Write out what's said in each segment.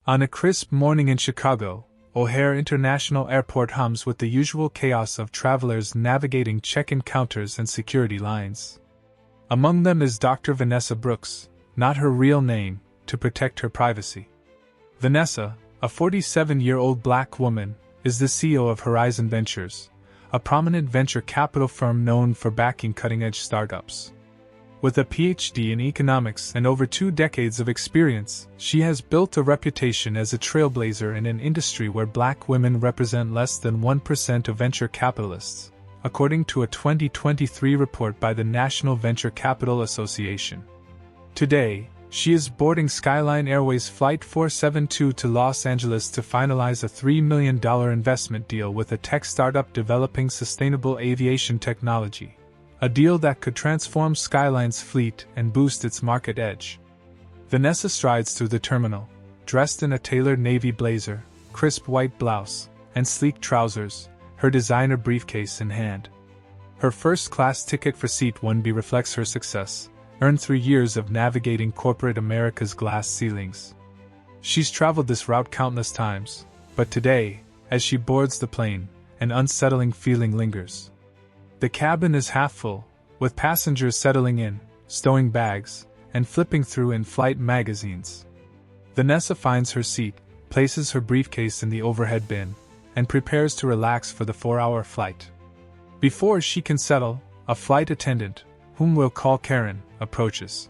On a crisp morning in Chicago, O'Hare International Airport hums with the usual chaos of travelers navigating check-in counters and security lines. Among them is Dr. Vanessa Brooks, not her real name, to protect her privacy. Vanessa, a 47-year-old black woman, is the CEO of Horizon Ventures, a prominent venture capital firm known for backing cutting-edge startups. With a PhD in economics and over 2 decades of experience, she has built a reputation as a trailblazer in an industry where black women represent less than 1% of venture capitalists, according to a 2023 report by the National Venture Capital Association. Today, she is boarding Skyline Airways Flight 472 to Los Angeles to finalize a $3 million investment deal with a tech startup developing sustainable aviation technology. A deal that could transform Skyline's fleet and boost its market edge. Vanessa strides through the terminal, dressed in a tailored navy blazer, crisp white blouse, and sleek trousers, her designer briefcase in hand. Her first-class ticket for Seat 1B reflects her success, earned through years of navigating corporate America's glass ceilings. She's traveled this route countless times, but today, as she boards the plane, an unsettling feeling lingers. The cabin is half full, with passengers settling in, stowing bags, and flipping through in-flight magazines. Vanessa finds her seat, places her briefcase in the overhead bin, and prepares to relax for the 4-hour flight. Before she can settle, a flight attendant, whom we'll call Karen, approaches.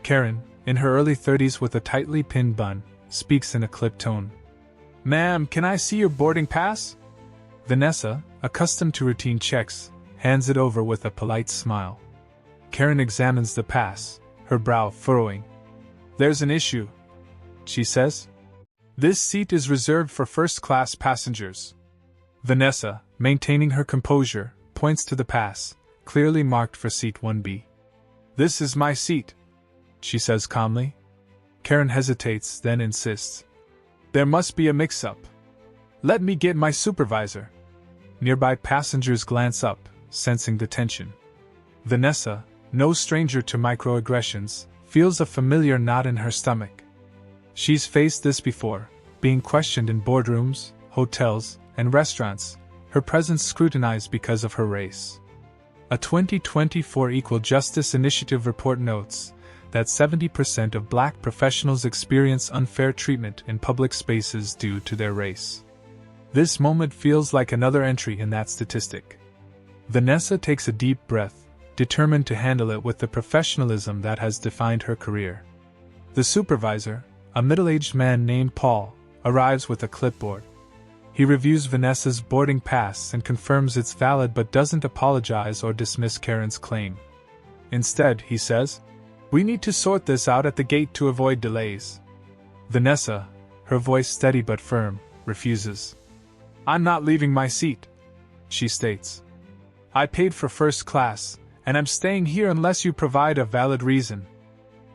Karen, in her early 30s with a tightly pinned bun, speaks in a clipped tone. "Ma'am, can I see your boarding pass?" Vanessa, accustomed to routine checks, hands it over with a polite smile. Karen examines the pass, her brow furrowing. "There's an issue," she says. "This seat is reserved for first-class passengers." Vanessa, maintaining her composure, points to the pass, clearly marked for Seat 1B. "This is my seat," she says calmly. Karen hesitates, then insists. "There must be a mix-up. Let me get my supervisor." Nearby passengers glance up, sensing the tension. Vanessa, no stranger to microaggressions, feels a familiar knot in her stomach. She's faced this before, being questioned in boardrooms, hotels, and restaurants, her presence scrutinized because of her race. A 2024 Equal Justice Initiative report notes that 70% of black professionals experience unfair treatment in public spaces due to their race. This moment feels like another entry in that statistic. Vanessa takes a deep breath, determined to handle it with the professionalism that has defined her career. The supervisor, a middle-aged man named Paul, arrives with a clipboard. He reviews Vanessa's boarding pass and confirms it's valid but doesn't apologize or dismiss Karen's claim. Instead, he says, "We need to sort this out at the gate to avoid delays." Vanessa, her voice steady but firm, refuses. "I'm not leaving my seat," she states. "I paid for first class, and I'm staying here unless you provide a valid reason."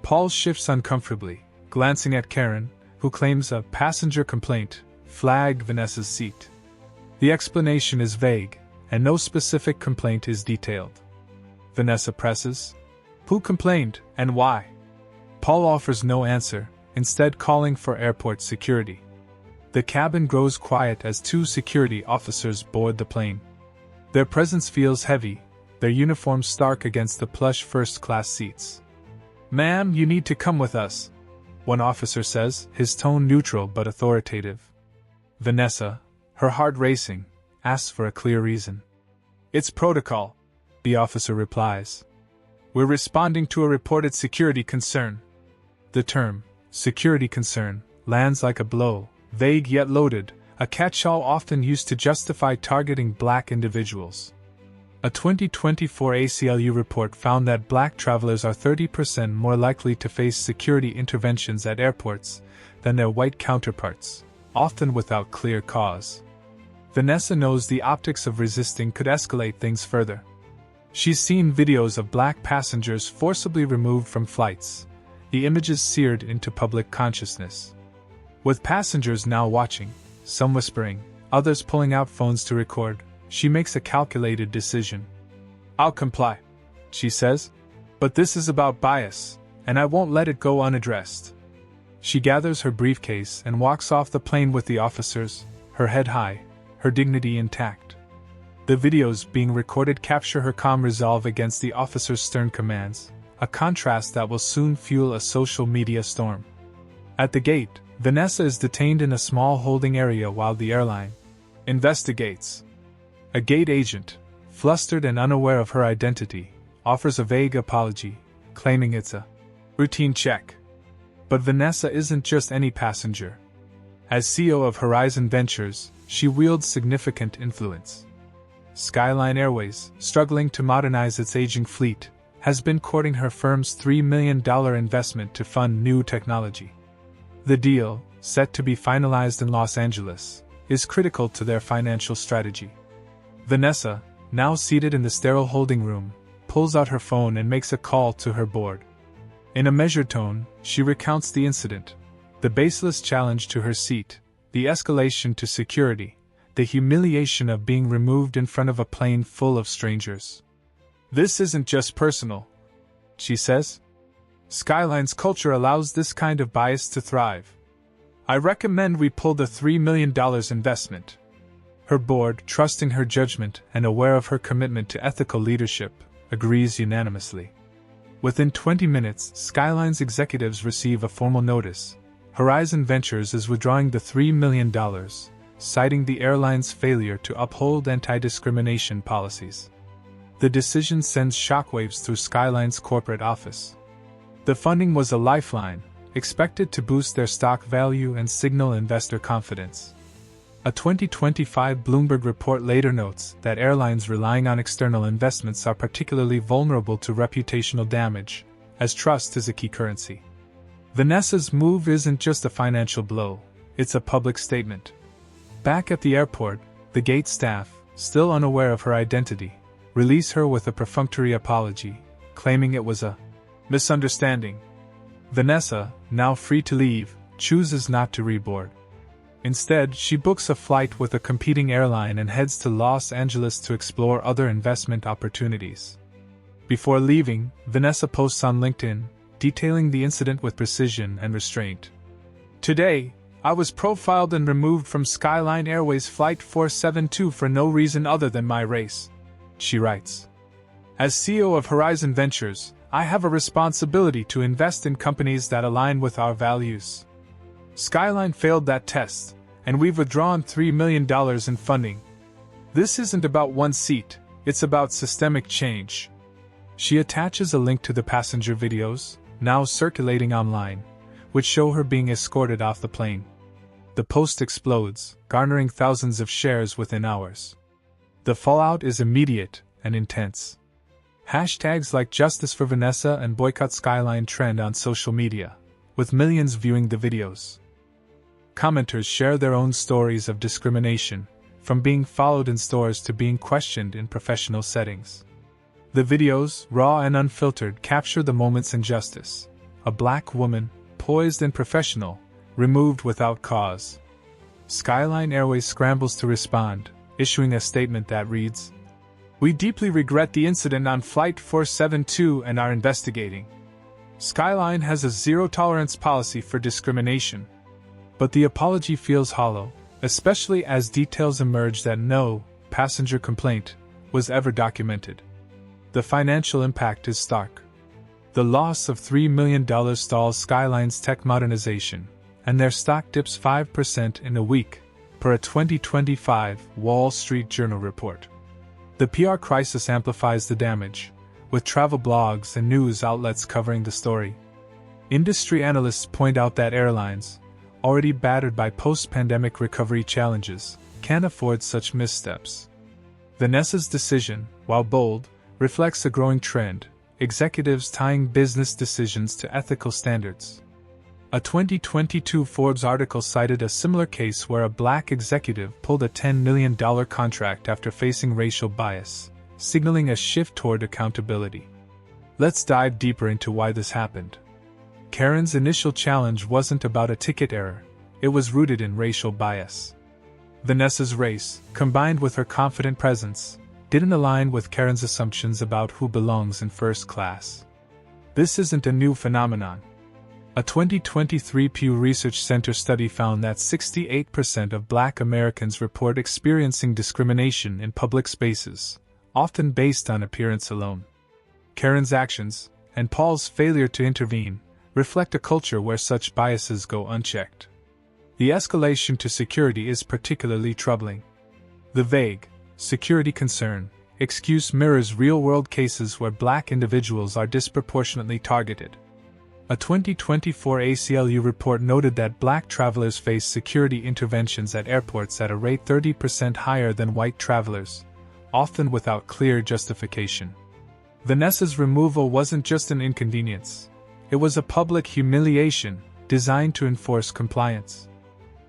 Paul shifts uncomfortably, glancing at Karen, who claims a passenger complaint flagged Vanessa's seat. The explanation is vague, and no specific complaint is detailed. Vanessa presses, "Who complained, and why?" Paul offers no answer, instead calling for airport security. The cabin grows quiet as 2 security officers board the plane. Their presence feels heavy, their uniforms stark against the plush first-class seats. "Ma'am, you need to come with us," one officer says, his tone neutral but authoritative. Vanessa, her heart racing, asks for a clear reason. "It's protocol," the officer replies. "We're responding to a reported security concern." The term, security concern, lands like a blow, vague yet loaded, a catch-all often used to justify targeting black individuals. A 2024 ACLU report found that black travelers are 30% more likely to face security interventions at airports than their white counterparts, often without clear cause. Vanessa knows the optics of resisting could escalate things further. She's seen videos of black passengers forcibly removed from flights, the images seared into public consciousness. With passengers now watching, some whispering, others pulling out phones to record, she makes a calculated decision. "I'll comply," she says, "but this is about bias, and I won't let it go unaddressed." She gathers her briefcase and walks off the plane with the officers, her head high, her dignity intact. The videos being recorded capture her calm resolve against the officers' stern commands, a contrast that will soon fuel a social media storm. At the gate, Vanessa is detained in a small holding area while the airline investigates. A gate agent, flustered and unaware of her identity, offers a vague apology, claiming it's a routine check. But Vanessa isn't just any passenger. As CEO of Horizon Ventures, she wields significant influence. Skyline Airways, struggling to modernize its aging fleet, has been courting her firm's $3 million investment to fund new technology. The deal, set to be finalized in Los Angeles, is critical to their financial strategy. Vanessa, now seated in the sterile holding room, pulls out her phone and makes a call to her board. In a measured tone, she recounts the incident, the baseless challenge to her seat, the escalation to security, the humiliation of being removed in front of a plane full of strangers. "This isn't just personal," she says. "Skyline's culture allows this kind of bias to thrive. I recommend we pull the $3 million investment." Her board, trusting her judgment and aware of her commitment to ethical leadership, agrees unanimously. Within 20 minutes, Skyline's executives receive a formal notice. Horizon Ventures is withdrawing the $3 million, citing the airline's failure to uphold anti-discrimination policies. The decision sends shockwaves through Skyline's corporate office. The funding was a lifeline, expected to boost their stock value and signal investor confidence. A 2025 Bloomberg report later notes that airlines relying on external investments are particularly vulnerable to reputational damage, as trust is a key currency. Vanessa's move isn't just a financial blow, it's a public statement. Back at the airport, the gate staff, still unaware of her identity, release her with a perfunctory apology, claiming it was a misunderstanding. Vanessa, now free to leave, chooses not to reboard. Instead, she books a flight with a competing airline and heads to Los Angeles to explore other investment opportunities. Before leaving, Vanessa posts on LinkedIn, detailing the incident with precision and restraint. "Today, I was profiled and removed from Skyline Airways Flight 472 for no reason other than my race," she writes. "As CEO of Horizon Ventures, I have a responsibility to invest in companies that align with our values. Skyline failed that test, and we've withdrawn $3 million in funding. This isn't about one seat, it's about systemic change." She attaches a link to the passenger videos, now circulating online, which show her being escorted off the plane. The post explodes, garnering thousands of shares within hours. The fallout is immediate and intense. Hashtags like Justice for Vanessa and Boycott Skyline trend on social media, with millions viewing the videos. Commenters share their own stories of discrimination, from being followed in stores to being questioned in professional settings. The videos, raw and unfiltered, capture the moment's injustice. A black woman, poised and professional, removed without cause. Skyline Airways scrambles to respond, issuing a statement that reads, "We deeply regret the incident on Flight 472 and are investigating. Skyline has a zero-tolerance policy for discrimination." But the apology feels hollow, especially as details emerge that no passenger complaint was ever documented. The financial impact is stark. The loss of $3 million stalls Skyline's tech modernization, and their stock dips 5% in a week, per a 2025 Wall Street Journal report. The PR crisis amplifies the damage, with travel blogs and news outlets covering the story. Industry analysts point out that airlines, already battered by post-pandemic recovery challenges, can't afford such missteps. Vanessa's decision, while bold, reflects a growing trend: executives tying business decisions to ethical standards. A 2022 Forbes article cited a similar case where a black executive pulled a $10 million contract after facing racial bias, signaling a shift toward accountability. Let's dive deeper into why this happened. Karen's initial challenge wasn't about a ticket error, it was rooted in racial bias. Vanessa's race, combined with her confident presence, didn't align with Karen's assumptions about who belongs in first class. This isn't a new phenomenon. A 2023 Pew Research Center study found that 68% of Black Americans report experiencing discrimination in public spaces, often based on appearance alone. Karen's actions, and Paul's failure to intervene, reflect a culture where such biases go unchecked. The escalation to security is particularly troubling. The vague, security concern, excuse mirrors real-world cases where Black individuals are disproportionately targeted. A 2024 ACLU report noted that Black travelers face security interventions at airports at a rate 30% higher than white travelers, often without clear justification. Vanessa's removal wasn't just an inconvenience. It was a public humiliation designed to enforce compliance.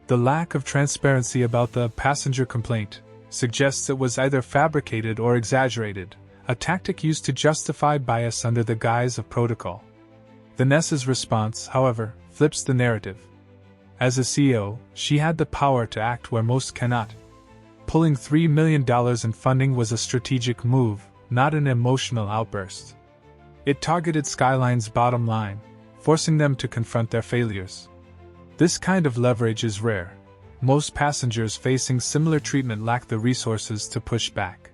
The lack of transparency about the passenger complaint suggests it was either fabricated or exaggerated, a tactic used to justify bias under the guise of protocol. Vanessa's response, however, flips the narrative. As a CEO, she had the power to act where most cannot. Pulling $3 million in funding was a strategic move, not an emotional outburst. It targeted Skyline's bottom line, forcing them to confront their failures. This kind of leverage is rare. Most passengers facing similar treatment lack the resources to push back.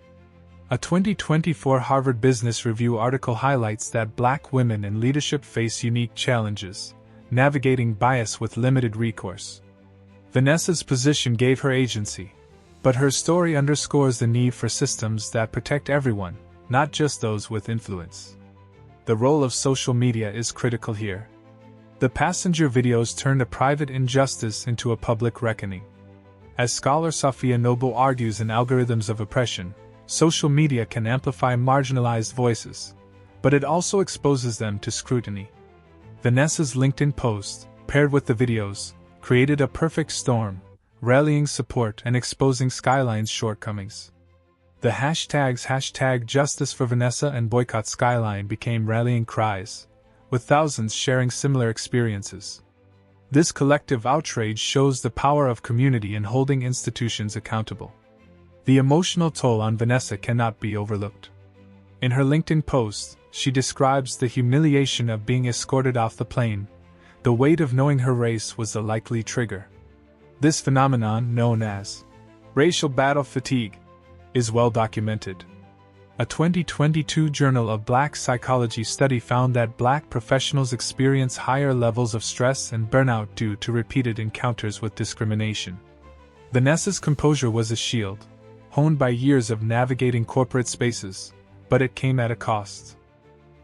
A 2024 Harvard Business Review article highlights that Black women in leadership face unique challenges, navigating bias with limited recourse. Vanessa's position gave her agency, but her story underscores the need for systems that protect everyone, not just those with influence. The role of social media is critical here. The passenger videos turned a private injustice into a public reckoning. As scholar Sophia Noble argues in Algorithms of Oppression, social media can amplify marginalized voices, but it also exposes them to scrutiny. Vanessa's LinkedIn post, paired with the videos, created a perfect storm, rallying support and exposing Skyline's shortcomings. The hashtags #JusticeForVanessa and Boycott Skyline became rallying cries, with thousands sharing similar experiences. This collective outrage shows the power of community in holding institutions accountable. The emotional toll on Vanessa cannot be overlooked. In her LinkedIn post, she describes the humiliation of being escorted off the plane. The weight of knowing her race was the likely trigger. This phenomenon, known as racial battle fatigue, is well documented. A 2022 Journal of Black Psychology study found that Black professionals experience higher levels of stress and burnout due to repeated encounters with discrimination. Vanessa's composure was a shield, honed by years of navigating corporate spaces, but it came at a cost.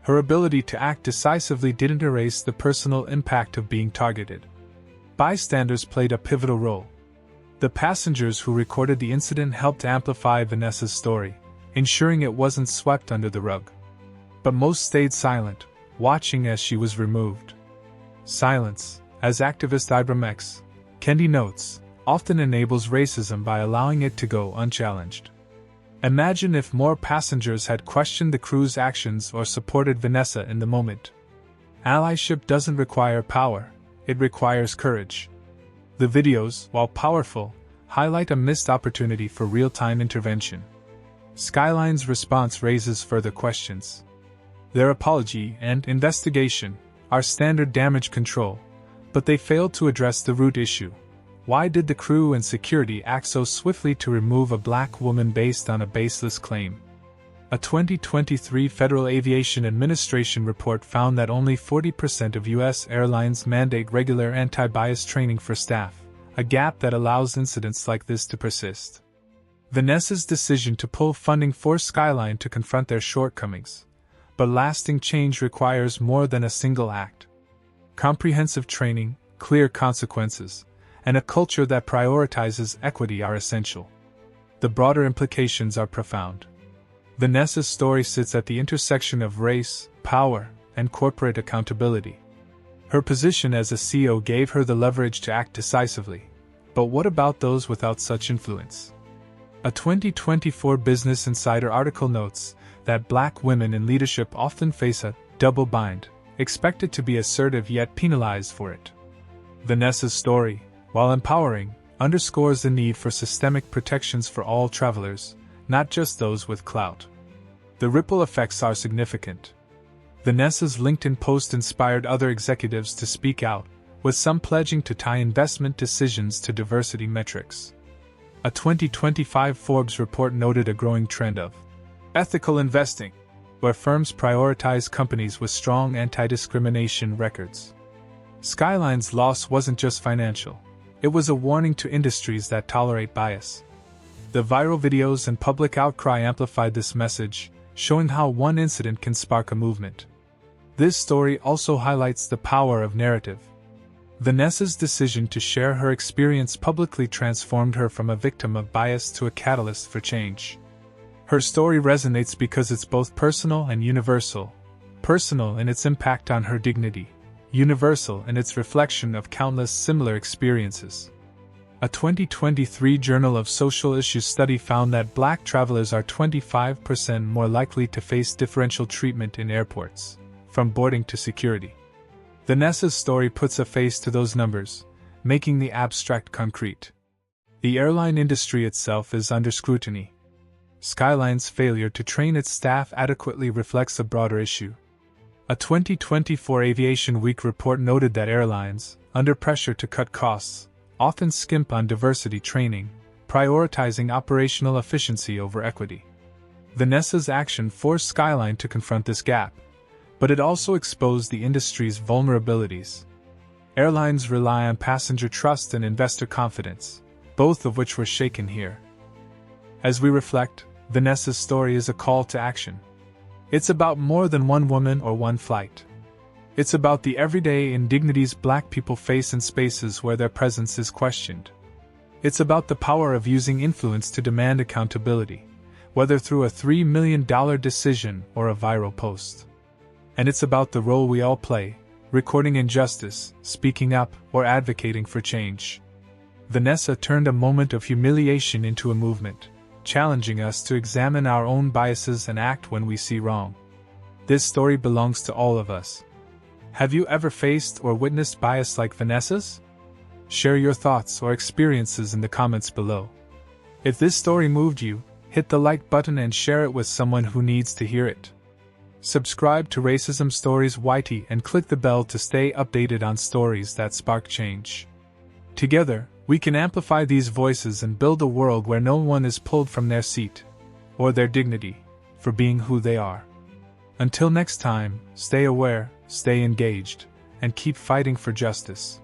Her ability to act decisively didn't erase the personal impact of being targeted. Bystanders played a pivotal role. The passengers who recorded the incident helped amplify Vanessa's story, ensuring it wasn't swept under the rug. But most stayed silent, watching as she was removed. Silence, as activist Ibram X. Kendi notes, often enables racism by allowing it to go unchallenged. Imagine if more passengers had questioned the crew's actions or supported Vanessa in the moment. Allyship doesn't require power, it requires courage. The videos, while powerful, highlight a missed opportunity for real-time intervention. Skyline's response raises further questions. Their apology and investigation are standard damage control, but they failed to address the root issue. Why did the crew and security act so swiftly to remove a Black woman based on a baseless claim? A 2023 Federal Aviation Administration report found that only 40% of U.S. airlines mandate regular anti-bias training for staff, a gap that allows incidents like this to persist. Vanessa's decision to pull funding forced Skyline to confront their shortcomings, but lasting change requires more than a single act. Comprehensive training, clear consequences, and a culture that prioritizes equity are essential. The broader implications are profound. Vanessa's story sits at the intersection of race, power, and corporate accountability. Her position as a CEO gave her the leverage to act decisively, but what about those without such influence? A 2024 Business Insider article notes that Black women in leadership often face a double bind, expected to be assertive yet penalized for it. Vanessa's story, while empowering, underscores the need for systemic protections for all travelers, not just those with clout. The ripple effects are significant. Vanessa's LinkedIn post inspired other executives to speak out, with some pledging to tie investment decisions to diversity metrics. A 2025 Forbes report noted a growing trend of ethical investing, where firms prioritize companies with strong anti-discrimination records. Skyline's loss wasn't just financial, it was a warning to industries that tolerate bias. The viral videos and public outcry amplified this message, showing how one incident can spark a movement. This story also highlights the power of narrative. Vanessa's decision to share her experience publicly transformed her from a victim of bias to a catalyst for change. Her story resonates because it's both personal and universal. Personal in its impact on her dignity, universal in its reflection of countless similar experiences. A 2023 Journal of Social Issues study found that Black travelers are 25% more likely to face differential treatment in airports, from boarding to security. Vanessa's story puts a face to those numbers, making the abstract concrete. The airline industry itself is under scrutiny. Skyline's failure to train its staff adequately reflects a broader issue. A 2024 Aviation Week report noted that airlines, under pressure to cut costs, often skimp on diversity training, prioritizing operational efficiency over equity. Vanessa's action forced Skyline to confront this gap, but it also exposed the industry's vulnerabilities. Airlines rely on passenger trust and investor confidence, both of which were shaken here. As we reflect, Vanessa's story is a call to action. It's about more than one woman or one flight. It's about the everyday indignities Black people face in spaces where their presence is questioned. It's about the power of using influence to demand accountability, whether through a $3 million decision or a viral post. And it's about the role we all play, recording injustice, speaking up, or advocating for change. Vanessa turned a moment of humiliation into a movement, challenging us to examine our own biases and act when we see wrong. This story belongs to all of us. Have you ever faced or witnessed bias like Vanessa's? Share your thoughts or experiences in the comments below. If this story moved you, hit the like button and share it with someone who needs to hear it. Subscribe to Racism Stories YT and click the bell to stay updated on stories that spark change. Together, we can amplify these voices and build a world where no one is pulled from their seat, or their dignity, for being who they are. Until next time, stay aware, stay engaged, and keep fighting for justice.